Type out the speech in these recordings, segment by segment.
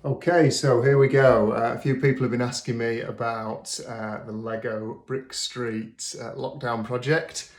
Okay, so here we go. A few people have been asking me about the Lego Brickstreet lockdown project.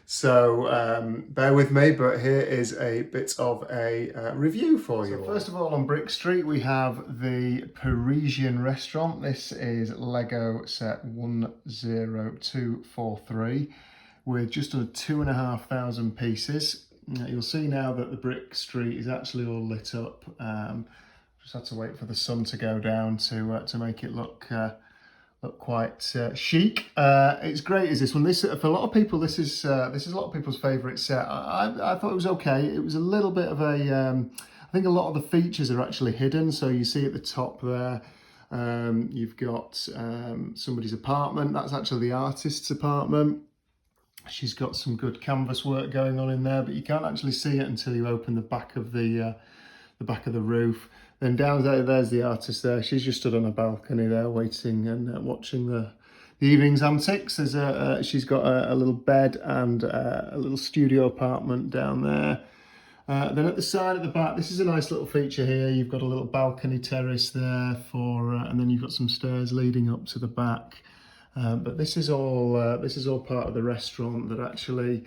So bear with me, but here is a bit of a review for you. So first of all, on Brickstreet, we have the Parisian Restaurant. This is Lego set 10243 with just under 2,500 pieces. You'll see now that the Brickstreet is actually all lit up. Just had to wait for the sun to go down to make it look quite chic. It's great as this one. This for a lot of people, this is a lot of people's favourite set. I thought it was okay. It was a little bit of a. I think a lot of the features are actually hidden. So you see at the top there, you've got somebody's apartment. That's actually the artist's apartment. She's got some good canvas work going on in there, but you can't actually see it until you open the back of the back of the roof. Then down there's the artist there. She's just stood on a balcony there waiting and watching the evening's antics. There's she's got a little bed and a little studio apartment down there. Then at the side at the back, this is a nice little feature here. You've got a little balcony terrace there and then you've got some stairs leading up to the back. But this is all part of the restaurant that actually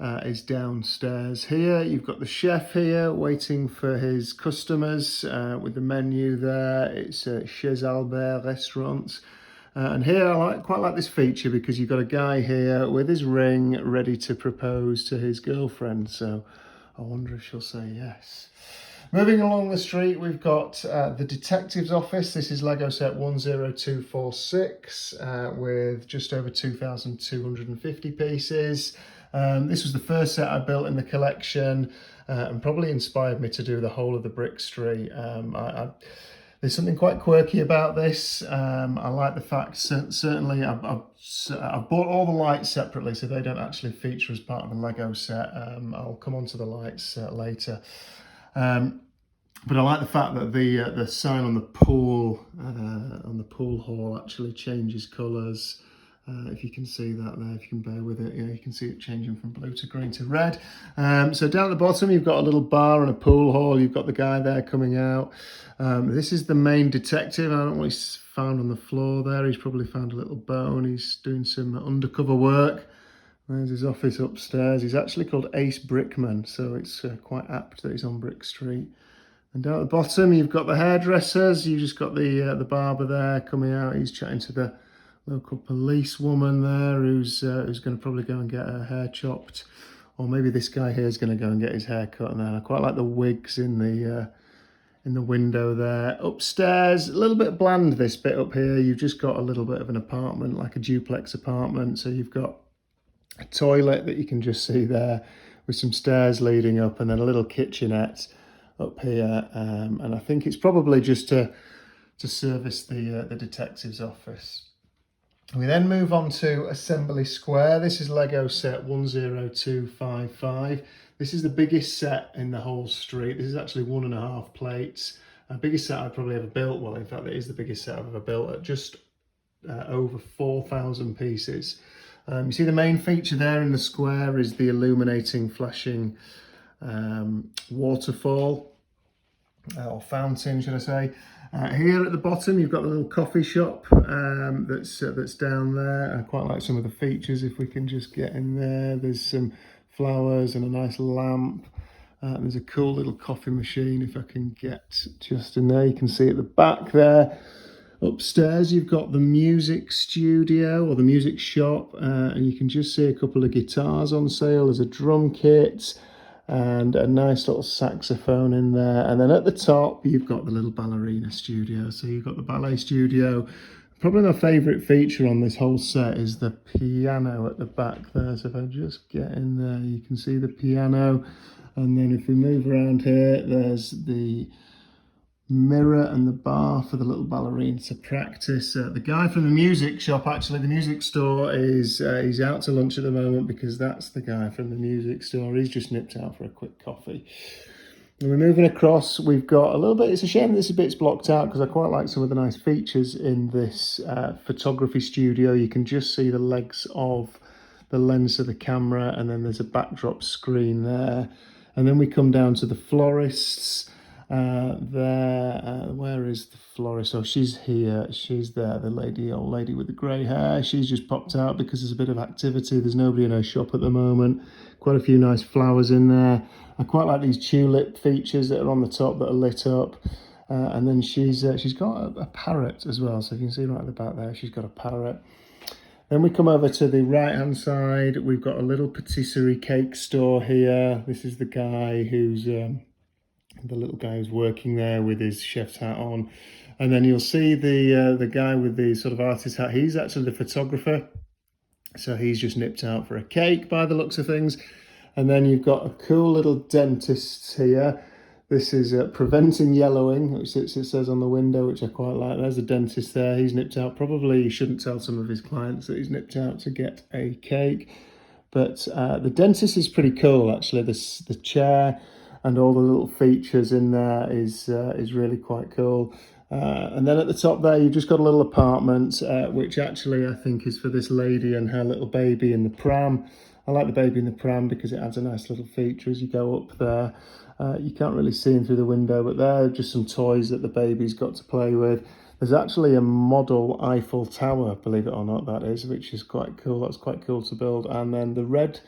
is downstairs here. You've got the chef here waiting for his customers with the menu there. It's Chez Albert Restaurant. And here I quite like this feature because you've got a guy here with his ring ready to propose to his girlfriend. So I wonder if she'll say yes. Moving along the street, we've got the detective's office. This is Lego set 10246 with just over 2,250 pieces. This was the first set I built in the collection and probably inspired me to do the whole of the Brickstreet. There's something quite quirky about this. I like the fact, certainly, I've bought all the lights separately, so they don't actually feature as part of the Lego set. I'll come on to the lights later. But I like the fact that the sign on the pool hall actually changes colours. If you can see that there, if you can bear with it, you can see it changing from blue to green to red. So down at the bottom, you've got a little bar and a pool hall. You've got the guy there coming out. This is the main detective. I don't know what he's found on the floor there. He's probably found a little bone. He's doing some undercover work. There's his office upstairs. He's actually called Ace Brickman, so it's quite apt that he's on Brickstreet. And down at the bottom, you've got the hairdressers. You've just got the barber there coming out. He's chatting to the local policewoman there who's going to probably go and get her hair chopped. Or maybe this guy here is going to go and get his hair cut. And then I quite like the wigs in the window there. Upstairs, a little bit bland this bit up here. You've just got a little bit of an apartment, like a duplex apartment. So you've got a toilet that you can just see there with some stairs leading up and then a little kitchenette up here, and I think it's probably just to service the detective's office. We then move on to Assembly Square. This is Lego set 10255. This is the biggest set in the whole street. This is actually 1.5 plates. Biggest set I've probably ever built. Well, in fact, it is the biggest set I've ever built at just over 4,000 pieces. You see the main feature there in the square is the illuminating, flashing waterfall or fountain, should I say. Here at the bottom, you've got the little coffee shop that's down there. I quite like some of the features. If we can just get in there, there's some flowers and a nice lamp. There's a cool little coffee machine. If I can get just in there, you can see at the back there. Upstairs, you've got the music studio or the music shop, and you can just see a couple of guitars on sale. There's a drum kit and a nice little saxophone in there. And then at the top, you've got the little ballerina studio. So you've got the ballet studio. Probably my favourite feature on this whole set is the piano at the back there. So if I just get in there, you can see the piano. And then if we move around here, there's the mirror and the bar for the little ballerina to practice. The guy from the music shop, actually the music store, is he's out to lunch at the moment because that's the guy from the music store. He's just nipped out for a quick coffee. And we're moving across. We've got a little bit, it's a shame this bit's blocked out because I quite like some of the nice features in this photography studio. You can just see the legs of the lens of the camera, and then there's a backdrop screen there. And then we come down to the florists. Where is the florist? Oh, she's here. She's there. The old lady with the grey hair. She's just popped out because there's a bit of activity. There's nobody in her shop at the moment. Quite a few nice flowers in there. I quite like these tulip features that are on the top that are lit up. And then she's got a parrot as well. So you can see right at the back there, she's got a parrot. Then we come over to the right hand side. We've got a little patisserie cake store here. This is the guy who's the little guy who's working there with his chef's hat on. And then you'll see the guy with the sort of artist hat. He's actually the photographer. So he's just nipped out for a cake by the looks of things. And then you've got a cool little dentist here. This is preventing yellowing, which it says on the window, which I quite like. There's a dentist there. He's nipped out. Probably he shouldn't tell some of his clients that he's nipped out to get a cake. But the dentist is pretty cool, actually. The chair and all the little features in there is really quite cool. And then at the top there, you've just got a little apartment, which actually I think is for this lady and her little baby in the pram. I like the baby in the pram because it adds a nice little feature as you go up there. You can't really see in through the window, but there are just some toys that the baby's got to play with. There's actually a model Eiffel Tower, believe it or not, that is, which is quite cool. That's quite cool to build. And then the red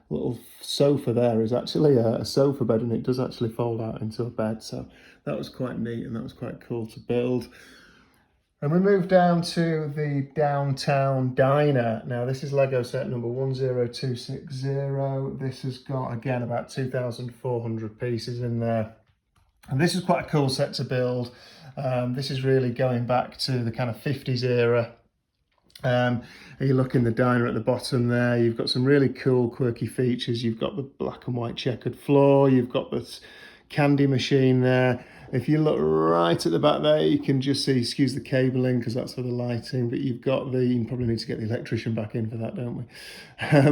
little sofa there is actually a sofa bed, and it does actually fold out into a bed. So that was quite neat and that was quite cool to build. And we move down to the downtown diner. Now this is Lego set number 10260. This has got, again, about 2,400 pieces in there. And this is quite a cool set to build. This is really going back to the kind of 50s era. You look in the diner at the bottom there, you've got some really cool quirky features. You've got the black and white checkered floor, you've got this candy machine there. If you look right at the back there, you can just see, excuse the cabling because that's for the lighting, but you've got you probably need to get the electrician back in for that, don't we?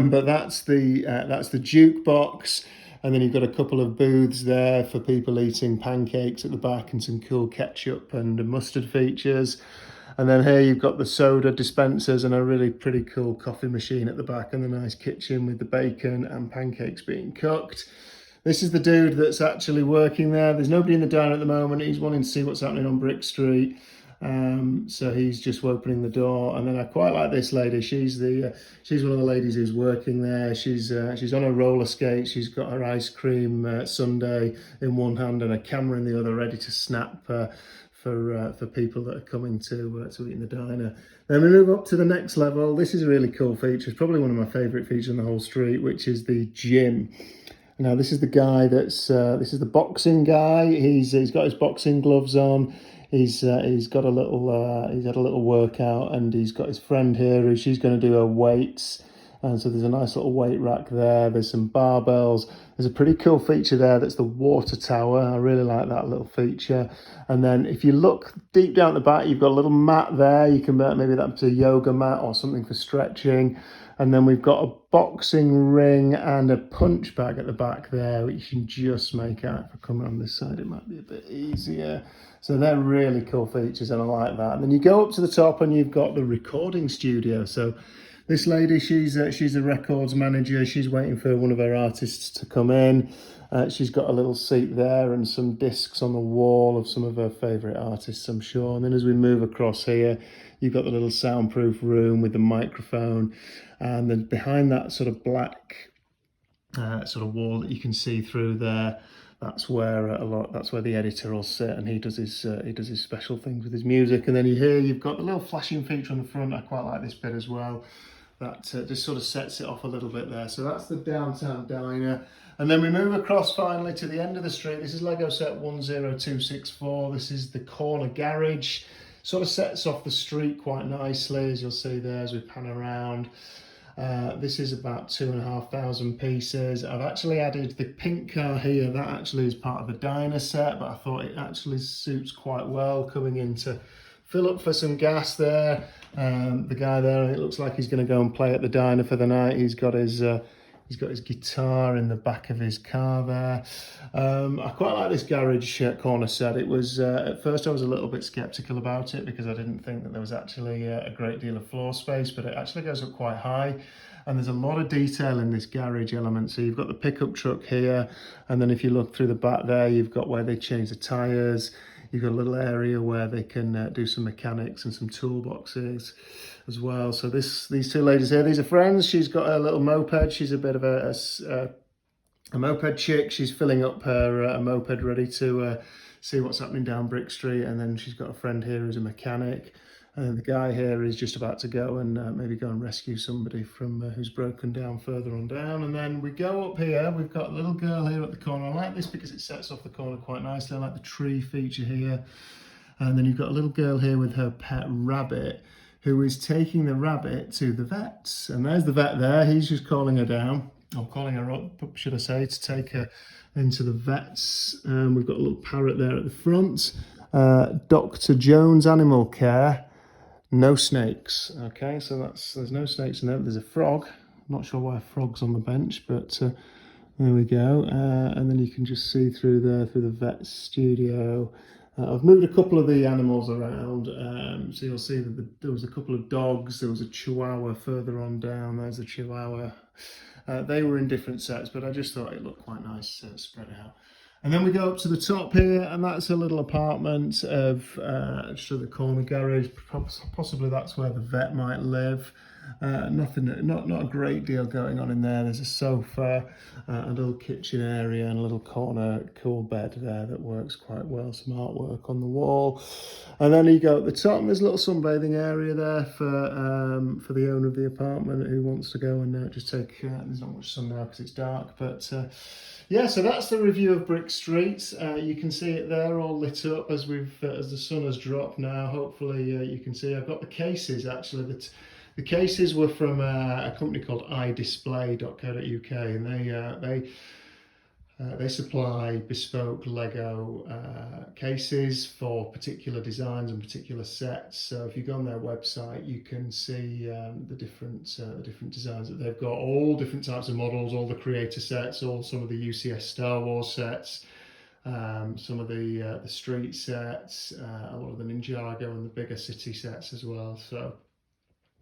But that's the jukebox. And then you've got a couple of booths there for people eating pancakes at the back and some cool ketchup and mustard features. And then here you've got the soda dispensers and a really pretty cool coffee machine at the back and the nice kitchen with the bacon and pancakes being cooked. This is the dude that's actually working there. There's nobody in the diner at the moment. He's wanting to see what's happening on Brickstreet. So he's just opening the door. And then I quite like this lady. She's one of the ladies who's working there. She's on a roller skate. She's got her ice cream sundae in one hand and a camera in the other, ready to snap for people that are coming to eat in the diner. Then we move up to the next level. This is a really cool feature. It's probably one of my favourite features on the whole street, which is the gym. Now this is the guy this is the boxing guy. He's got his boxing gloves on. He's got a little he's had a little workout, and he's got his friend here who she's going to do her weights. And so there's a nice little weight rack there. There's some barbells. There's a pretty cool feature there. That's the water tower. I really like that little feature. And then if you look deep down at the back, you've got a little mat there. You can maybe that's a yoga mat or something for stretching. And then we've got a boxing ring and a punch bag at the back there, which you can just make out. If I come around this side, it might be a bit easier. So they're really cool features, and I like that. And then you go up to the top and you've got the recording studio. So this lady, she's a records manager. She's waiting for one of her artists to come in. She's got a little seat there and some discs on the wall of some of her favourite artists, I'm sure. And then as we move across here, you've got the little soundproof room with the microphone. And then behind that sort of black sort of wall that you can see through there, that's where the editor will sit, and he does his special things with his music. And then you've got the little flashing feature on the front. I quite like this bit as well. That just sort of sets it off a little bit there. So that's the downtown diner. And then we move across finally to the end of the street. This is Lego set 10264. This is the corner garage. Sort of sets off the street quite nicely, as you'll see there as we pan around. This is about 2,500 pieces. I've actually added the pink car here. That actually is part of the diner set, but I thought it actually suits quite well coming in to fill up for some gas there. The guy there, it looks like he's going to go and play at the diner for the night. He's got his guitar in the back of his car there. I quite like this garage corner set. It was at first I was a little bit skeptical about it because I didn't think that there was actually a great deal of floor space, but it actually goes up quite high. And there's a lot of detail in this garage element. So you've got the pickup truck here, and then if you look through the back there, you've got where they change the tyres. You've got a little area where they can do some mechanics and some toolboxes as well. So these two ladies here, these are friends. She's got a little moped. She's a bit of a moped chick. She's filling up her moped, ready to see what's happening down Brickstreet. And then she's got a friend here who's a mechanic. And the guy here is just about to go and maybe go and rescue somebody from who's broken down further on down. And then we go up here. We've got a little girl here at the corner. I like this because it sets off the corner quite nicely. I like the tree feature here. And then you've got a little girl here with her pet rabbit, who is taking the rabbit to the vets. And there's the vet there. He's just calling her down, or calling her up, should I say, to take her into the vets. We've got a little parrot there at the front. Dr. Jones Animal Care. No snakes. Okay, so there's no snakes in there. There's a frog. I'm not sure why a frog's on the bench, but there we go. And then you can just see through the vet studio. I've moved a couple of the animals around, so you'll see that there was a couple of dogs. There was a chihuahua further on down. There's a chihuahua. They were in different sets, but I just thought it looked quite nice spread out. And then we go up to the top here, and that's a little apartment of just at the corner garage. Possibly that's where the vet might live. Not a great deal going on in there. There's a sofa, a little kitchen area, and a little corner cool bed there that works quite well. Some artwork on the wall. And then you go at the top, and there's a little sunbathing area there for the owner of the apartment who wants to go and just take. There's not much sun now because it's dark, but. Yeah, so that's the review of Brickstreet. You can see it there all lit up as the sun has dropped now. Hopefully you can see. I've got the cases actually. The cases were from a company called idisplay.co.uk, and they supply bespoke Lego cases for particular designs and particular sets. So if you go on their website, you can see the different designs that they've got, all different types of models, all the creator sets, some of the UCS Star Wars sets, some of the street sets, a lot of the Ninjago and the bigger city sets as well. So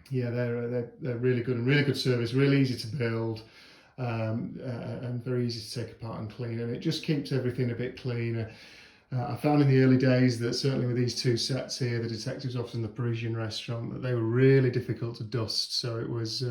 yeah, they're really good and really good service, really easy to build. And very easy to take apart and clean, and it just keeps everything a bit cleaner. I found in the early days that certainly with these two sets here, the detectives office and the Parisian Restaurant, that they were really difficult to dust. So it was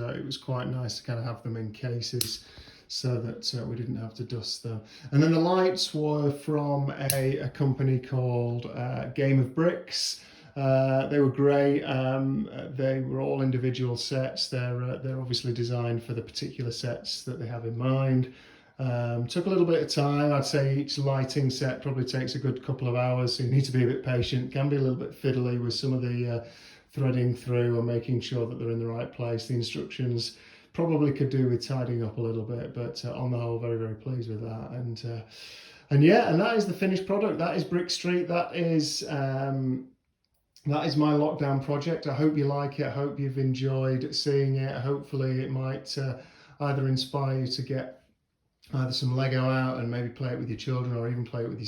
quite nice to kind of have them in cases so that we didn't have to dust them. And then the lights were from a company called Game of Bricks. They were great. They were all individual sets. They're obviously designed for the particular sets that they have in mind. Took a little bit of time. I'd say each lighting set probably takes a good couple of hours, so you need to be a bit patient. Can be a little bit fiddly with some of the threading through and making sure that they're in the right place. The instructions probably could do with tidying up a little bit, but on the whole, very, very pleased with that. And yeah, and that is the finished product. That is Brickstreet. That is my lockdown project. I hope you like it. I hope you've enjoyed seeing it. Hopefully it might either inspire you to get either some Lego out and maybe play it with your children, or even play it with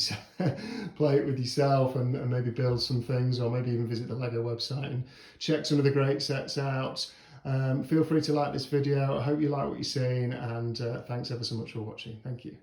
yourself, and maybe build some things, or maybe even visit the Lego website and check some of the great sets out. Feel free to like this video. I hope you like what you're seeing, and thanks ever so much for watching. Thank you.